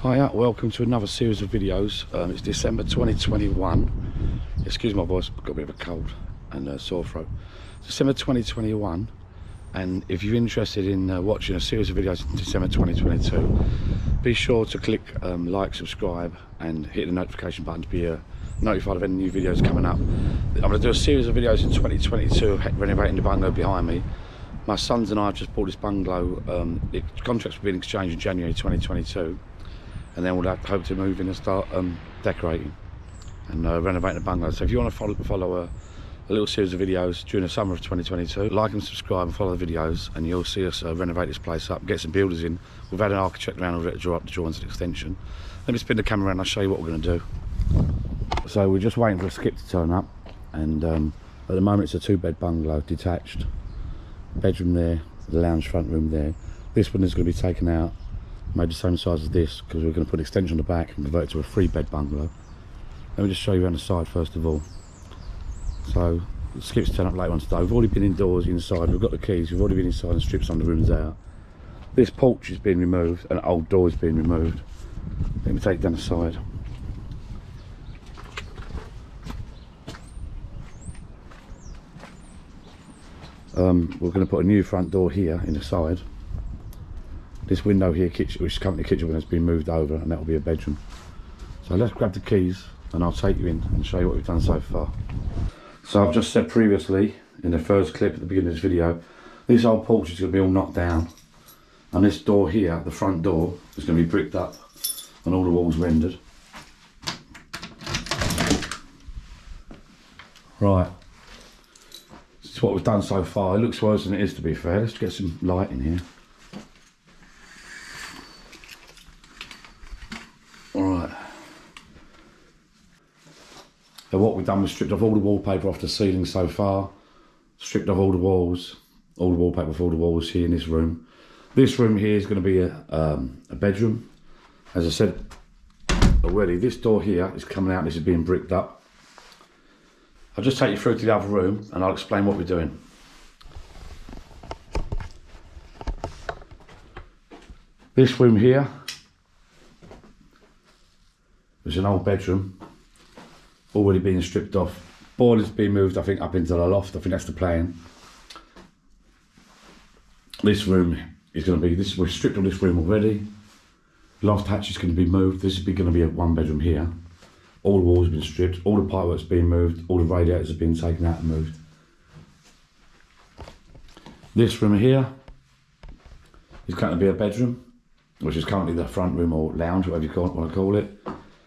Hiya, welcome to another series of videos. It's December 2021. Excuse my voice, I've got a bit of a cold and a sore throat. December 2021, and if you're interested in watching a series of videos in December 2022, be sure to click like, subscribe and hit the notification button to be notified of any new videos coming up. I'm going to do a series of videos in 2022 renovating the bungalow behind me. My sons and I have just bought this bungalow. The contracts will be in exchange in January 2022. And then we'll hope to move in and start decorating and renovating the bungalow. So if you want to follow a little series of videos during the summer of 2022, like and subscribe and follow the videos, and you'll see us renovate this place up, get some builders in. We've had an architect around already to draw up the drawings and extension. Let me spin the camera around and I'll show you what we're going to do. So we're just waiting for a skip to turn up, and at the moment it's a 2-bed bungalow, detached. Bedroom there, the lounge front room there. This one is going to be taken out, made the same size as this, because we're going to put an extension on the back and convert it to a 3-bed bungalow. Let me just show you around the side first of all. So the skips turn up later on today. We've already been indoors, inside, we've got the keys, we've already been inside and stripped some of the rooms out. This porch is being removed, an old door is being removed. Let me take it down the side. We're going to put a new front door here in the side. This window here, which is currently the kitchen window, has been moved over, and that will be a bedroom. So let's grab the keys and I'll take you in and show you what we've done so far. So I've just said previously in the first clip at the beginning of this video, this old porch is going to be all knocked down, and this door here, the front door, is going to be bricked up and all the walls rendered. Right, this is what we've done so far. It looks worse than it is, to be fair. Let's get some light in here. Alright, so what we've done was stripped off all the wallpaper off the ceiling so far, stripped off all the walls, all the wallpaper off all the walls here in this room. This room here is going to be a bedroom. As I said already, this door here is coming out, this is being bricked up. I'll just take you through to the other room and I'll explain what we're doing. This room here is an old bedroom, already being stripped off. Boiler's been moved, I think, up into the loft. I think that's the plan. This room is going to be, we've stripped all this room already. Loft hatch is going to be moved. This is going to be a 1-bedroom here. All the walls have been stripped, all the pipework's been moved, all the radiators have been taken out and moved. This room here is going to be a bedroom, which is currently the front room or lounge, whatever you want to call it.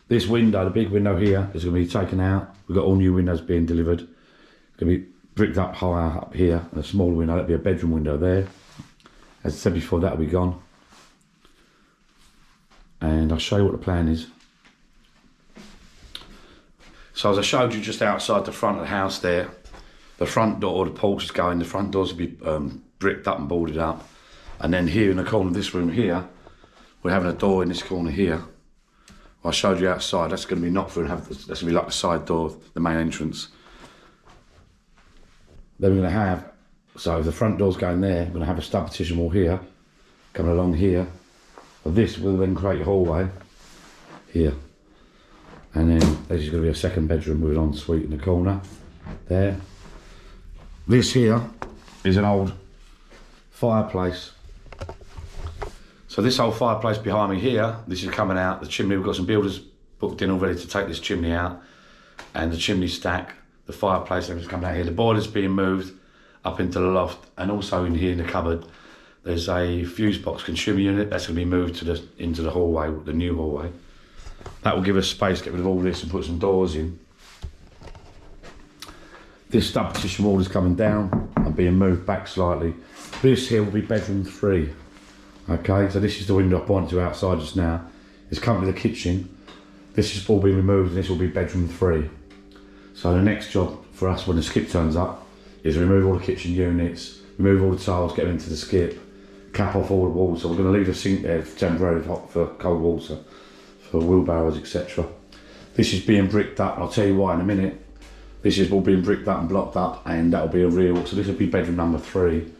This window, the big window here, is going to be taken out. We've got all new windows being delivered. It's going to be bricked up higher up here, and a smaller window, that'll be a bedroom window there. As I said before, that'll be gone. And I'll show you what the plan is. So as I showed you just outside the front of the house there, the front door, the porch is going, the front doors will be bricked up and boarded up. And then here in the corner of this room here, we're having a door in this corner here. I showed you outside, that's going to be knocked through and that's going to be like the side door, the main entrance. Then we're going to have, so if the front door's going there, we're going to have a stud partition wall here, coming along here. But this will then create a hallway here. And then this is going to be a 2nd bedroom with an ensuite in the corner there. This here is an old fireplace. So this old fireplace behind me here, this is coming out, the chimney, we've got some builders booked in already to take this chimney out, and the chimney stack, the fireplace, everything's coming out here. The boiler's being moved up into the loft, and also in here in the cupboard, there's a fuse box consumer unit that's going to be moved into the hallway, the new hallway. That will give us space to get rid of all this and put some doors in. This stud partition wall is coming down and being moved back slightly. This here will be bedroom 3. Okay, so this is the window I pointed to outside just now. It's currently the kitchen. This is all being removed and this will be bedroom 3. So the next job for us when the skip turns up is remove all the kitchen units, remove all the tiles, get them into the skip, cap off all the walls. So we're going to leave the sink there temporarily hot for cold water, for wheelbarrows, etc. This is being bricked up, and I'll tell you why in a minute. This is all being bricked up and blocked up, and that'll be a real, so this will be bedroom number 3.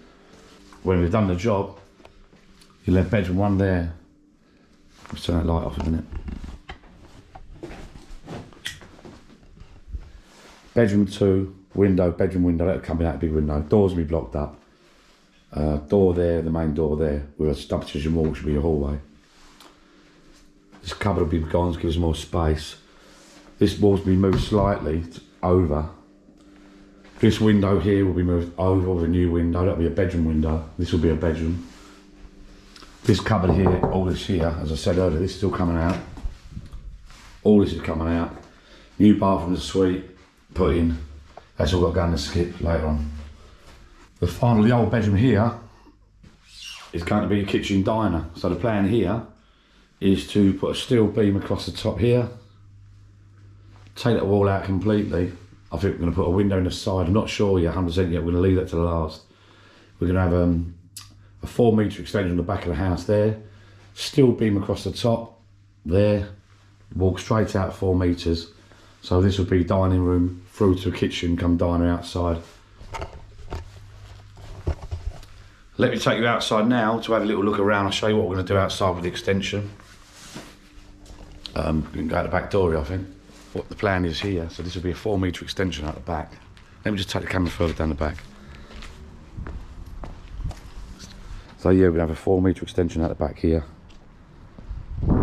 When we've done the job, you'll have bedroom 1 there, Let's turn that light off a minute. Bedroom 2, bedroom window, that'll come in that big window. Doors will be blocked up. Door there, the main door there, with a stub partition wall, which will be a hallway. This cupboard will be gone to give us more space. This wall's been moved slightly over. This window here will be moved over with a new window. That'll be a bedroom window. This will be a bedroom. This cupboard here, all this here, as I said earlier, this is all coming out. All this is coming out. New bathroom and suite put in. That's all got to go in the skip later on. The old bedroom here is going to be a kitchen diner. So the plan here is to put a steel beam across the top here. Take that wall out completely. I think we're going to put a window in the side. I'm not sure yet, 100% yet. We're going to leave that to the last. We're going to have a 4 metre extension on the back of the house there. Steel beam across the top there. Walk straight out 4 metres. So this will be dining room through to a kitchen, come diner outside. Let me take you outside now to have a little look around. I'll show you what we're going to do outside with the extension. We can go out the back door here, I think. What the plan is here, so this will be a 4 metre extension out the back. Let me just take the camera further down the back. So yeah, we're going to have a 4 metre extension out the back here.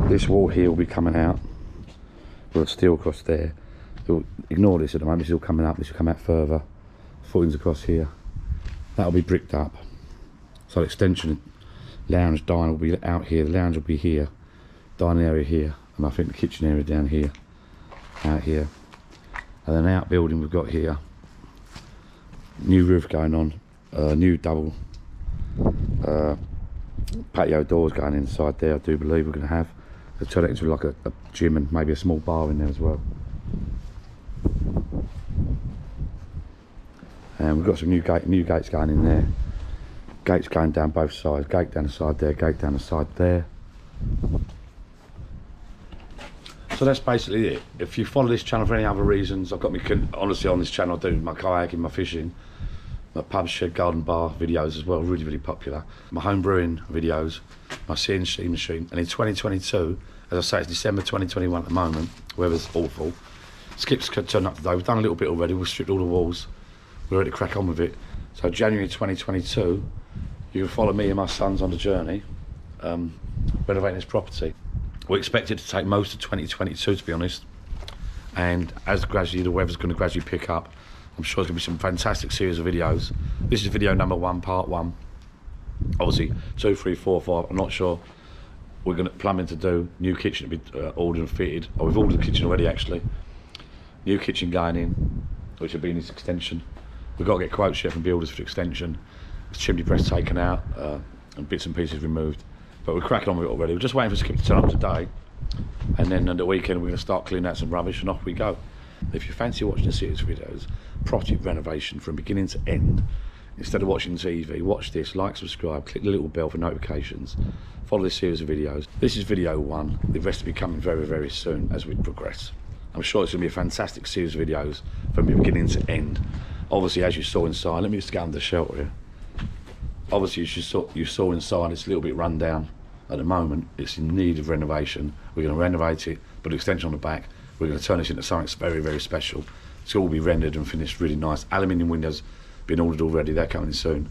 This wall here will be coming out with steel across there. So ignore this at the moment, this is all coming up, this will come out further. Footings across here. That'll be bricked up. So the extension, lounge, diner will be out here, the lounge will be here, dining area here, and I think the kitchen area down here, out here. And then outbuilding we've got here, new roof going on, new double patio doors going inside there. I do believe we're going to have. They'll turn it into like a gym and maybe a small bar in there as well. And we've got some new gates going in there. Gates going down both sides. Gate down the side there, gate down the side there. So that's basically it. If you follow this channel for any other reasons, I've got me, honestly on this channel I do my kayaking, my fishing, my pub shed, garden bar videos as well, really, really popular. My home brewing videos, my CNC machine. And in 2022, as I say, it's December 2021 at the moment, weather's awful. Skips could turn up today, we've done a little bit already, we've stripped all the walls, we're ready to crack on with it. So January 2022, you can follow me and my sons on the journey, renovating this property. We expect it to take most of 2022, to be honest. And as gradually the weather's going to gradually pick up, I'm sure there's going to be some fantastic series of videos. This is video number 1, part 1. Obviously, 2, 3, 4, 5. I'm not sure. We're going to plumbing to do, new kitchen to be ordered and fitted. Oh, we've ordered the kitchen already, actually. New kitchen going in, which will be in this extension. We've got to get quotes yet from builders for the extension. The chimney press taken out and bits and pieces removed. But we're cracking on with it already. We're just waiting for Skip to turn up today. And then at the weekend we're going to start cleaning out some rubbish and off we go. If you fancy watching a series of videos, property renovation from beginning to end, instead of watching TV, watch this, like, subscribe, click the little bell for notifications, follow this series of videos. This is video 1, the rest will be coming very, very soon as we progress. I'm sure it's going to be a fantastic series of videos from beginning to end. Obviously, as you saw inside, let me just get under the shelter here. Obviously, you saw inside, it's a little bit run down at the moment. It's in need of renovation. We're going to renovate it, put an extension on the back. We're going to turn this into something that's very, very special. It's all be rendered and finished really nice. Aluminium windows been ordered already, they're coming in soon.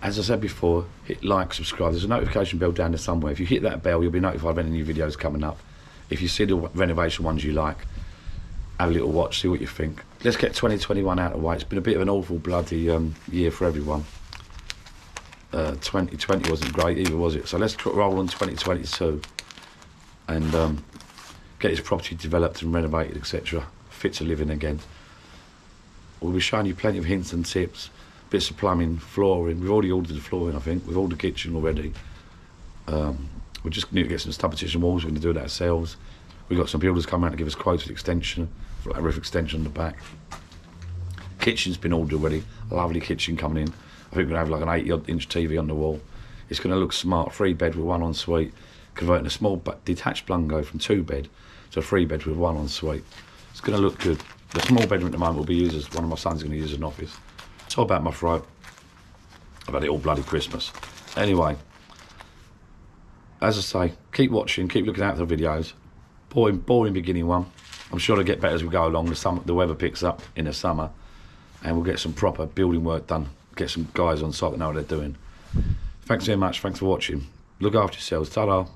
As I said before, hit like, subscribe. There's a notification bell down there somewhere. If you hit that bell, you'll be notified of any new videos coming up. If you see the renovation ones you like, have a little watch, see what you think. Let's get 2021 out of the way. It's been a bit of an awful bloody year for everyone. 2020 wasn't great either, was it? So let's roll on 2022 and get this property developed and renovated, etc. Fit to live in again. We'll be showing you plenty of hints and tips, bits of plumbing, flooring. We've already ordered the flooring, I think. We've ordered the kitchen already. We just need to get some stub partition walls. We're going to do that ourselves. We've got some builders coming out to give us quotes for the extension, for a roof extension on the back. Kitchen's been ordered already. A lovely kitchen coming in. I think we're going to have like an 80-odd-inch TV on the wall. It's going to look smart. 3-bed with 1 ensuite, converting a small detached bungalow from 2-bed to a 3-bed with 1 ensuite. It's going to look good. The small bedroom at the moment will be used as, one of my sons is going to use as an office. It's all about my throat. I've had it all bloody Christmas. Anyway, as I say, keep watching, keep looking out for the videos. Boring beginning one. I'm sure it'll get better as we go along. The weather picks up in the summer, and we'll get some proper building work done. Get some guys on site that know what they're doing. Thanks very much. Thanks for watching. Look after yourselves. Ta-da.